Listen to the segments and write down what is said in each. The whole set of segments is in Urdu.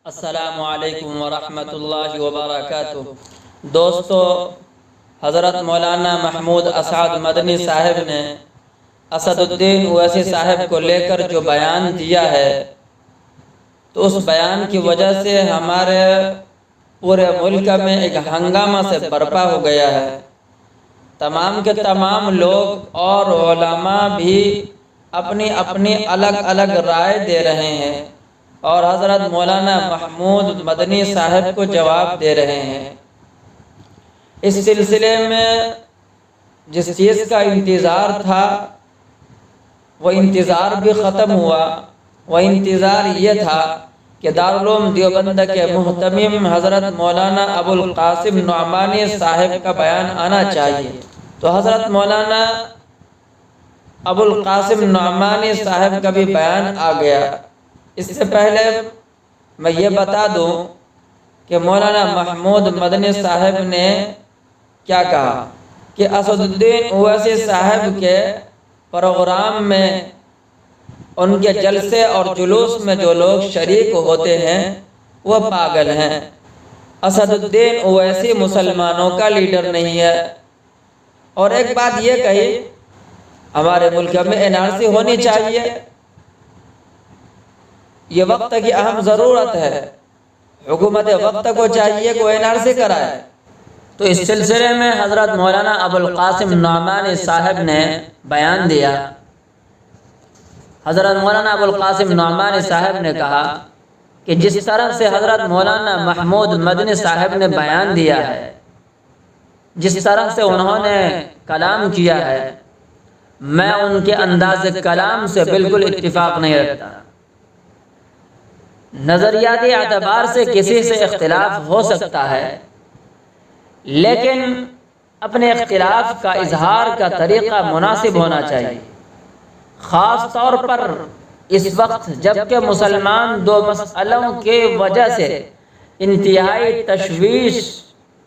السلام علیکم ورحمۃ اللہ وبرکاتہ۔ دوستو، حضرت مولانا محمود اسعد مدنی صاحب نے اسد الدین اویسی صاحب کو لے کر جو بیان دیا ہے، تو اس بیان کی وجہ سے ہمارے پورے ملک میں ایک ہنگامہ سے برپا ہو گیا ہے۔ تمام کے تمام لوگ اور علماء بھی اپنی اپنی الگ الگ رائے دے رہے ہیں اور حضرت مولانا محمود مدنی صاحب کو جواب دے رہے ہیں۔ اس سلسلے میں جس چیز کا انتظار تھا وہ انتظار بھی ختم ہوا۔ وہ انتظار یہ تھا کہ دارالعلوم دیوبند کے محتمم حضرت مولانا ابو القاسم نعمانی صاحب کا بیان آنا چاہیے، تو حضرت مولانا ابو القاسم نعمانی صاحب کا بھی بیان آ گیا۔ اس سے پہلے میں یہ بتا دوں کہ مولانا محمود مدنی صاحب نے کیا کہا کہ اسد الدین اویسی صاحب کے پروگرام میں، ان کے جلسے اور جلوس میں جو لوگ شریک ہوتے ہیں وہ پاگل ہیں۔ اسد الدین اویسی مسلمانوں کا لیڈر نہیں ہے۔ اور ایک بات یہ کہی، ہمارے ملک میں NRC ہونی چاہیے، یہ وقت کی اہم ضرورت ہے، حکومت وقت کو چاہیے کہ NRC کرائے۔ تو اس سلسلے میں حضرت مولانا ابو القاسم نعمانی صاحب نے بیان دیا۔ حضرت مولانا ابو القاسم نعمانی صاحب نے کہا کہ جس طرح سے حضرت مولانا محمود مدنی صاحب نے بیان دیا ہے، جس طرح سے انہوں نے کلام کیا ہے، میں ان کے انداز کلام سے بالکل اتفاق نہیں رکھتا۔ نظریاتی اعتبار سے کسی سے اختلاف ہو سکتا ہے، لیکن اپنے اختلاف کا اظہار کا طریقہ مناسب ہونا چاہیے، خاص طور پر اس وقت جبکہ مسلمان دو مسئلوں کی وجہ سے انتہائی تشویش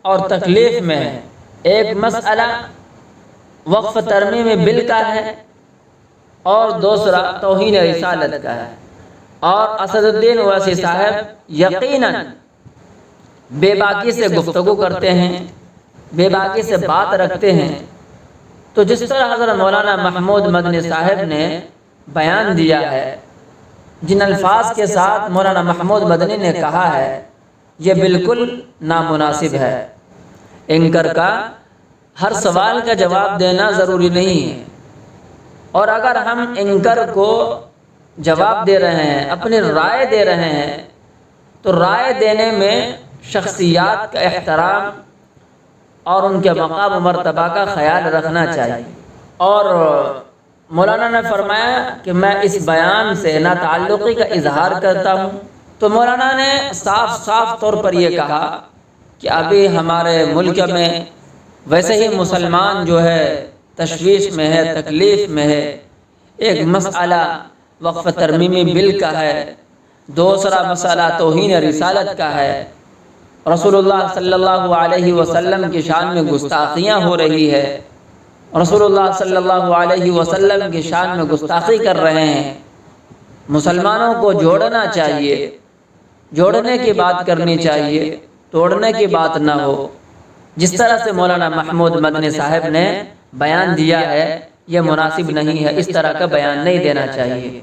اور تکلیف میں ہے۔ ایک مسئلہ وقف ترمیمی بل کا ہے اور دوسرا توہین رسالت کا ہے، اور اسد الدین اویسی صاحب یقیناً بے باکی سے گفتگو کرتے ہیں، بے باکی سے بات رکھتے ہیں۔ تو جس طرح حضرت مولانا محمود مدنی صاحب نے بیان دیا ہے، جن الفاظ کے ساتھ مولانا محمود مدنی نے کہا ہے، یہ بالکل نامناسب ہے۔ اینکر کا ہر سوال کا جواب دینا ضروری نہیں ہے، اور اگر ہم اینکر کو جواب دے رہے ہیں، اپنی رائے دے رہے ہیں، تو رائے دینے میں شخصیات کا احترام اور ان کے مقام و مرتبہ کا خیال رکھنا چاہیے۔ اور مولانا نے فرمایا کہ میں اس بیان سے ناتعلقی کا اظہار کرتا ہوں۔ تو مولانا نے صاف طور پر یہ کہا کہ ابھی ہمارے ملک میں ویسے ہی مسلمان جو ہے تشویش میں ہے، تکلیف میں ہے۔ ایک مسئلہ وقف ترمیمی بل کا ہے، دوسرا مسئلہ توہین رسالت کا ہے۔ رسول اللہ صلی اللہ علیہ وسلم کی شان میں گستاخیاں ہو رہی ہے، رسول اللہ صلی اللہ علیہ وسلم کی شان میں گستاخی کر رہے ہیں۔ مسلمانوں کو جوڑنا چاہیے، جوڑنے کی بات کرنی چاہیے، توڑنے کی بات نہ ہو۔ جس طرح سے مولانا محمود مدنی صاحب نے بیان دیا ہے، یہ مناسب نہیں ہے، اس طرح کا بیان نہیں دینا چاہیے۔